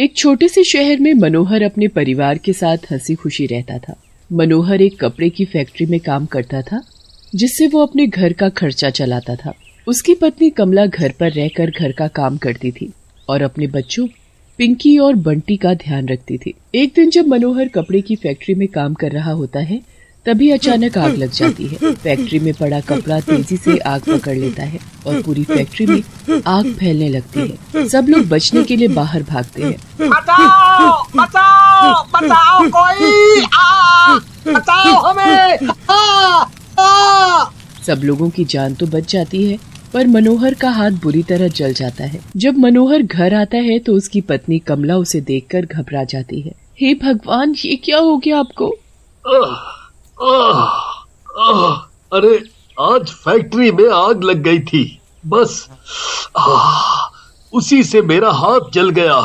एक छोटे से शहर में मनोहर अपने परिवार के साथ हंसी खुशी रहता था। मनोहर एक कपड़े की फैक्ट्री में काम करता था, जिससे वो अपने घर का खर्चा चलाता था। उसकी पत्नी कमला घर पर रहकर घर का काम करती थी और अपने बच्चों पिंकी और बंटी का ध्यान रखती थी। एक दिन जब मनोहर कपड़े की फैक्ट्री में काम कर रहा होता है, तभी अचानक आग लग जाती है। फैक्ट्री में पड़ा कपड़ा तेजी से आग पकड़ लेता है और पूरी फैक्ट्री में आग फैलने लगती है। सब लोग बचने के लिए बाहर भागते हैं। बचाओ, बचाओ, बचाओ कोई, बचाओ हमें, सब लोगों की जान तो बच जाती है, पर मनोहर का हाथ बुरी तरह जल जाता है। जब मनोहर घर आता है तो उसकी पत्नी कमला उसे देखकर घबरा जाती है। हे भगवान, ये क्या हो गया आपको? अरे आज फैक्ट्री में आग लग गई थी, बस उसी से मेरा हाथ जल गया।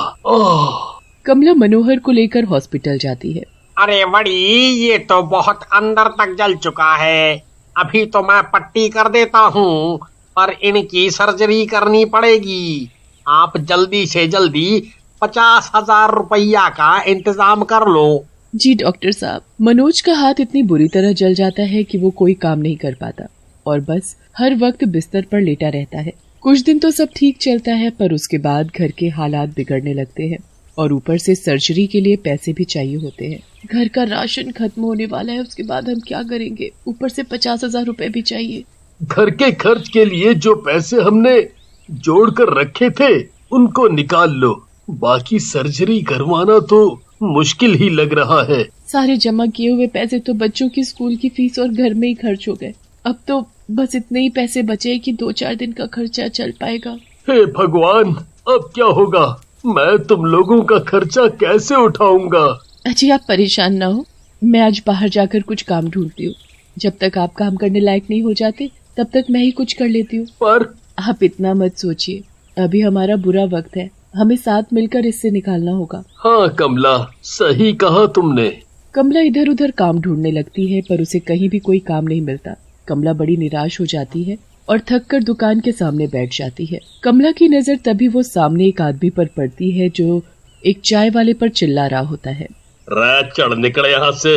कमला मनोहर को लेकर हॉस्पिटल जाती है। अरे बड़ी, ये तो बहुत अंदर तक जल चुका है। अभी तो मैं पट्टी कर देता हूँ, पर इनकी सर्जरी करनी पड़ेगी। आप जल्दी से जल्दी 50,000 रुपया का इंतजाम कर लो। जी डॉक्टर साहब। मनोज का हाथ इतनी बुरी तरह जल जाता है कि वो कोई काम नहीं कर पाता और बस हर वक्त बिस्तर पर लेटा रहता है। कुछ दिन तो सब ठीक चलता है, पर उसके बाद घर के हालात बिगड़ने लगते हैं और ऊपर से सर्जरी के लिए पैसे भी चाहिए होते हैं। घर का राशन खत्म होने वाला है, उसके बाद हम क्या करेंगे? ऊपर से 50,000 रुपए भी चाहिए। घर के खर्च के लिए जो पैसे हमने जोड़ कर रखे थे उनको निकाल लो, बाकी सर्जरी करवाना तो मुश्किल ही लग रहा है। सारे जमा किए हुए पैसे तो बच्चों की स्कूल की फीस और घर में ही खर्च हो गए। अब तो बस इतने ही पैसे बचे कि 2-4 दिन का खर्चा चल पाएगा। हे भगवान, अब क्या होगा? मैं तुम लोगों का खर्चा कैसे उठाऊंगा? अजी आप परेशान ना हो, मैं आज बाहर जाकर कुछ काम ढूंढती हूँ। जब तक आप काम करने लायक नहीं हो जाते तब तक मैं ही कुछ कर लेती हूँ। पर आप इतना मत सोचिए, अभी हमारा बुरा वक्त है, हमें साथ मिलकर इससे निकालना होगा। हाँ कमला, सही कहा तुमने। कमला इधर उधर काम ढूंढने लगती है, पर उसे कहीं भी कोई काम नहीं मिलता। कमला बड़ी निराश हो जाती है और थक कर दुकान के सामने बैठ जाती है। कमला की नजर तभी वो सामने एक आदमी पर पड़ती है जो एक चाय वाले पर चिल्ला रहा होता है। रै चढ़ निकले यहाँ से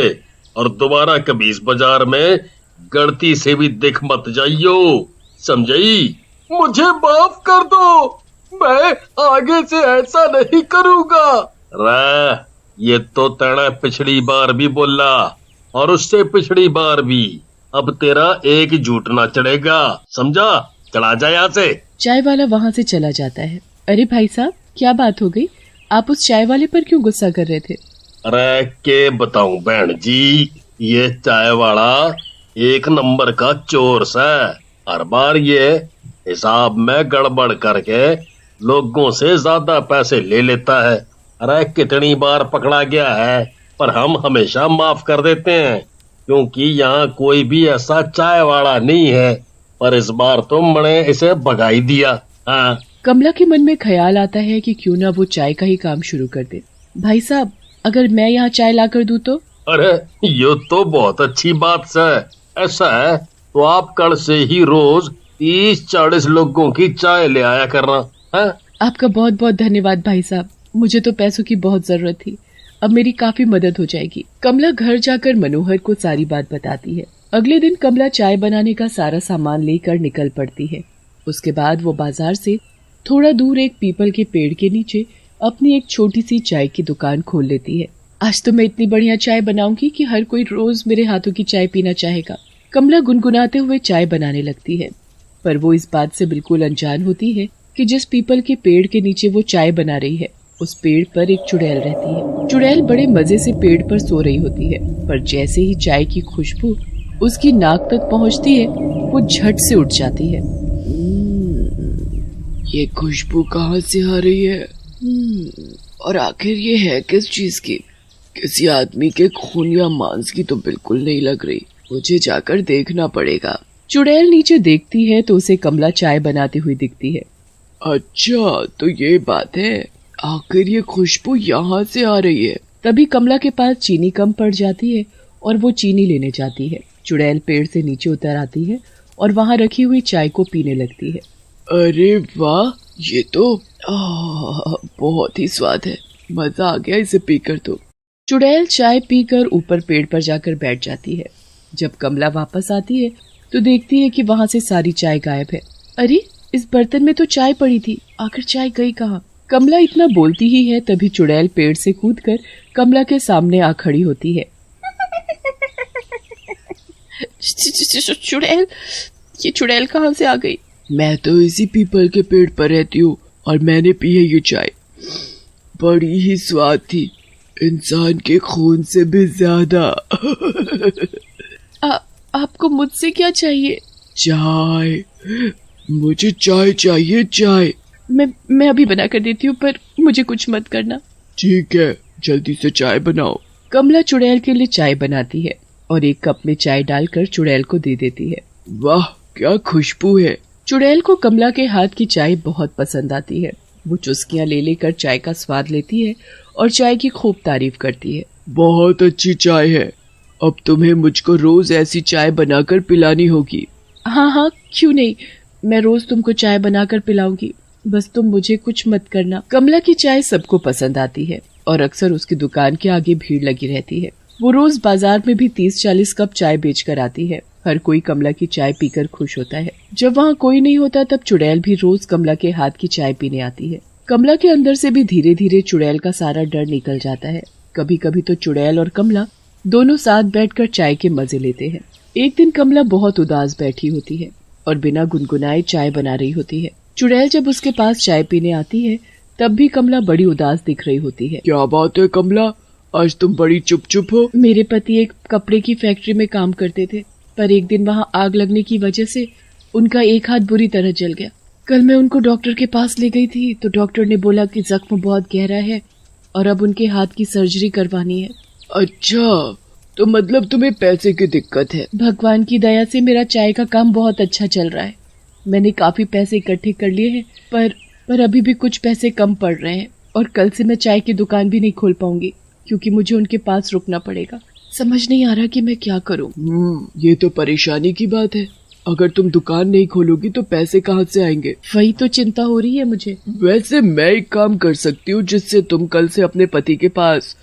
और दोबारा कभी इस बाजार में गलती से भी दिख मत जाइयो, समझी? मुझे माफ कर दो, मैं आगे से ऐसा नहीं करूँगा। रै, ये तो तेरा पिछली बार भी बोला और उससे पिछली बार भी। अब तेरा एक झूठ ना चढ़ेगा, समझा? चला जा यहाँ से। चाय वाला वहाँ से चला जाता है। अरे भाई साहब, क्या बात हो गई? आप उस चाय वाले पर क्यों गुस्सा कर रहे थे? अरे के बताऊं बहन जी, ये चाय वाला एक नंबर का चोर सा। हर बार ये हिसाब में गड़बड़ करके लोगों से ज्यादा पैसे ले लेता है। अरे कितनी बार पकड़ा गया है, पर हम हमेशा माफ कर देते हैं क्योंकि यहाँ कोई भी ऐसा चाय वाला नहीं है। पर इस बार तो मैंने इसे भगा ही दिया। हाँ। कमला के मन में ख्याल आता है कि क्यों ना वो चाय का ही काम शुरू कर दे। भाई साहब, अगर मैं यहाँ चाय ला कर दूं तो? अरे ये तो बहुत अच्छी बात है। ऐसा है तो आप कल से ही रोज 30-40 लोगों की चाय ले आया करना है। आपका बहुत बहुत धन्यवाद भाई साहब, मुझे तो पैसों की बहुत जरूरत थी, अब मेरी काफी मदद हो जाएगी। कमला घर जाकर मनोहर को सारी बात बताती है। अगले दिन कमला चाय बनाने का सारा सामान लेकर निकल पड़ती है। उसके बाद वो बाजार से थोड़ा दूर एक पीपल के पेड़ के नीचे अपनी एक छोटी सी चाय की दुकान खोल लेती है। आज तो मैं इतनी बढ़िया चाय बनाऊंगी कि हर कोई रोज मेरे हाथों की चाय पीना चाहेगा। कमला गुनगुनाते हुए चाय बनाने लगती है, पर वो इस बात से बिल्कुल अनजान होती है कि जिस पीपल के पेड़ के नीचे वो चाय बना रही है, उस पेड़ पर एक चुड़ैल रहती है। चुड़ैल बड़े मजे से पेड़ पर सो रही होती है, पर जैसे ही चाय की खुशबू उसकी नाक तक पहुंचती है, वो झट से उठ जाती है। ये खुशबू कहाँ से आ रही है? और आखिर ये है किस चीज की? किसी आदमी के खून या मांस की तो बिल्कुल नहीं लग रही, मुझे जाकर देखना पड़ेगा। चुड़ैल नीचे देखती है तो उसे कमला चाय बनाती हुई दिखती है। अच्छा तो ये बात है, आखिर ये खुशबू यहाँ से आ रही है। तभी कमला के पास चीनी कम पड़ जाती है और वो चीनी लेने जाती है। चुड़ैल पेड़ से नीचे उतर आती है और वहाँ रखी हुई चाय को पीने लगती है। अरे वाह, ये तो बहुत ही स्वाद है। मजा आ गया इसे पीकर तो। चुड़ैल चाय पीकर ऊपर पेड़ पर जाकर बैठ जाती है। जब कमला वापस आती है तो देखती है कि वहाँ से सारी चाय गायब है। अरे, इस बर्तन में तो चाय पड़ी थी, आखिर चाय गई कहाँ? कमला इतना बोलती ही है तभी चुड़ैल पेड़ से कूदकर कमला के सामने आ खड़ी होती है। चुड़ैल, ये चुड़ैल कहाँ से आ गई? मैं तो इसी पीपल के पेड़ पर रहती हूँ और मैंने पी है ये चाय। बड़ी ही स्वाद थी, इंसान के खून से भी ज्यादा। आपको मुझसे क्या चाहिए? चाय, मुझे चाय चाहिए, चाय। मैं अभी बना कर देती हूँ, पर मुझे कुछ मत करना। ठीक है, जल्दी से चाय बनाओ। कमला चुड़ैल के लिए चाय बनाती है और एक कप में चाय डालकर चुड़ैल को दे देती है। वाह, क्या खुशबू है। चुड़ैल को कमला के हाथ की चाय बहुत पसंद आती है। वो चुस्कियां ले लेकर चाय का स्वाद लेती है और चाय की खूब तारीफ करती है। बहुत अच्छी चाय है, अब तुम्हें मुझको रोज ऐसी चाय बनाकर पिलानी होगी। हाँ हाँ, क्यों नहीं, मैं रोज तुमको चाय बनाकर पिलाऊंगी, बस तुम मुझे कुछ मत करना। कमला की चाय सबको पसंद आती है और अक्सर उसकी दुकान के आगे भीड़ लगी रहती है। वो रोज बाजार में भी 30-40 कप चाय बेचकर आती है। हर कोई कमला की चाय पीकर खुश होता है। जब वहाँ कोई नहीं होता तब चुड़ैल भी रोज कमला के हाथ की चाय पीने आती है। कमला के अंदर से भी धीरे धीरे चुड़ैल का सारा डर निकल जाता है। कभी कभी तो चुड़ैल और कमला दोनों साथ बैठकर चाय के मजे लेते हैं। एक दिन कमला बहुत उदास बैठी होती है और बिना गुनगुनाए चाय बना रही होती है। चुड़ैल जब उसके पास चाय पीने आती है तब भी कमला बड़ी उदास दिख रही होती है। क्या बात है कमला, आज तुम बड़ी चुप चुप हो? मेरे पति एक कपड़े की फैक्ट्री में काम करते थे, पर एक दिन वहाँ आग लगने की वजह से उनका एक हाथ बुरी तरह जल गया। कल मैं उनको डॉक्टर के पास ले गई थी तो डॉक्टर ने बोला कि जख्म बहुत गहरा है और अब उनके हाथ की सर्जरी करवानी है। अच्छा, तो मतलब तुम्हें पैसे की दिक्कत है? भगवान की दया से मेरा चाय का काम बहुत अच्छा चल रहा है। मैंने काफी पैसे इकट्ठे कर लिए हैं, पर अभी भी कुछ पैसे कम पड़ रहे हैं और कल से मैं चाय की दुकान भी नहीं खोल पाऊंगी क्योंकि मुझे उनके पास रुकना पड़ेगा। समझ नहीं आ रहा कि मैं क्या करूं। ये तो परेशानी की बात है। अगर तुम दुकान नहीं खोलोगी तो पैसे कहाँ से आएंगे? वही तो चिंता हो रही है मुझे। वैसे मैं एक काम कर सकती हूँ जिससे तुम कल से अपने पति के पास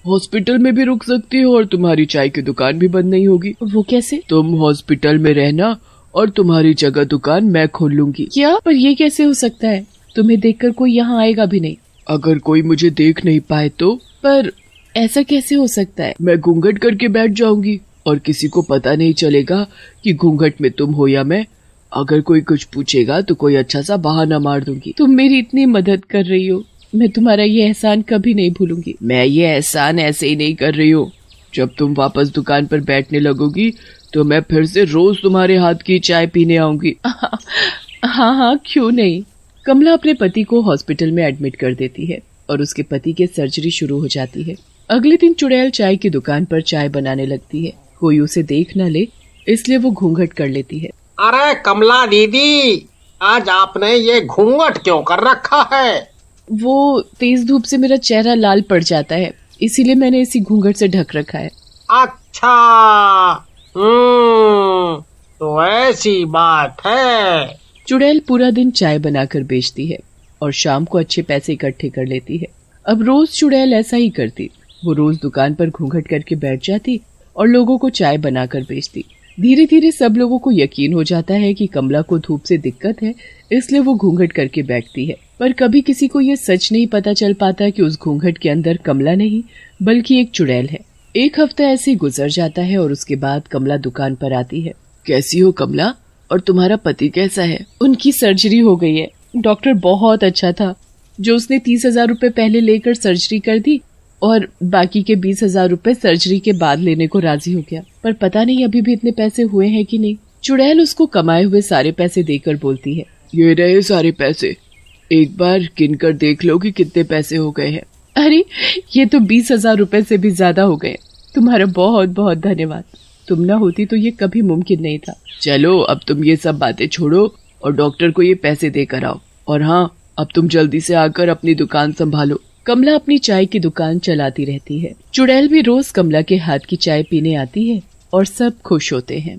हॉस्पिटल में भी रुक सकती हो और तुम्हारी चाय की दुकान भी बंद नहीं होगी। वो कैसे? तुम हॉस्पिटल में रहना और तुम्हारी जगह दुकान मैं खोल लूंगी। क्या? पर ये कैसे हो सकता है? तुम्हें देखकर कोई यहाँ आएगा भी नहीं। अगर कोई मुझे देख नहीं पाए तो? पर ऐसा कैसे हो सकता है? मैं घूंघट करके बैठ जाऊंगी और किसी को पता नहीं चलेगा कि घूंघट में तुम हो या मैं। अगर कोई कुछ पूछेगा तो कोई अच्छा सा बहाना मार दूंगी। तुम मेरी इतनी मदद कर रही हो, मैं तुम्हारा ये एहसान कभी नहीं भूलूंगी। मैं ये एहसान ऐसे ही नहीं कर रही हूँ। जब तुम वापस दुकान पर बैठने लगोगी तो मैं फिर से रोज तुम्हारे हाथ की चाय पीने आऊंगी। हाँ हाँ, क्यों नहीं। कमला अपने पति को हॉस्पिटल में एडमिट कर देती है और उसके पति के सर्जरी शुरू हो जाती है। अगले दिन चुड़ैल चाय की दुकान पर चाय बनाने लगती है। कोई उसे देख न ले इसलिए वो घूंघट कर लेती है। अरे कमला दीदी, आज आपने ये घूंघट क्यों कर रखा है? वो तेज धूप से मेरा चेहरा लाल पड़ जाता है, इसीलिए मैंने इसी घूंघट से ढक रखा है। अच्छा, तो ऐसी बात है। चुड़ैल पूरा दिन चाय बनाकर बेचती है और शाम को अच्छे पैसे इकट्ठे कर लेती है। अब रोज चुड़ैल ऐसा ही करती। वो रोज दुकान पर घूंघट करके बैठ जाती और लोगों को चाय बनाकर बेचती। धीरे धीरे सब लोगों को यकीन हो जाता है कि कमला को धूप से दिक्कत है, इसलिए वो घूंघट करके बैठती है। पर कभी किसी को ये सच नहीं पता चल पाता कि उस घूंघट के अंदर कमला नहीं बल्कि एक चुड़ैल है। एक हफ्ता ऐसे ही गुजर जाता है और उसके बाद कमला दुकान पर आती है। कैसी हो कमला, और तुम्हारा पति कैसा है? उनकी सर्जरी हो गई है। डॉक्टर बहुत अच्छा था, जो उसने 30,000 रूपए पहले लेकर सर्जरी कर दी और बाकी के 20,000 रूपए सर्जरी के बाद लेने को राजी हो गया। पर पता नहीं अभी भी इतने पैसे हुए हैं कि नहीं। चुड़ैल उसको कमाए हुए सारे पैसे देकर बोलती है, ये रहे सारे पैसे, एक बार गिनकर देख लो कि कितने पैसे हो गए हैं। अरे ये तो 20,000 रूपए से भी ज्यादा हो गए। तुम्हारा बहुत बहुत धन्यवाद, तुम ना होती तो ये कभी मुमकिन नहीं था। चलो अब तुम ये सब बातें छोड़ो और डॉक्टर को ये पैसे देकर आओ। और हाँ, अब तुम जल्दी से आकर अपनी दुकान संभालो। कमला अपनी चाय की दुकान चलाती रहती है। चुड़ैल भी रोज कमला के हाथ की चाय पीने आती है और सब खुश होते हैं।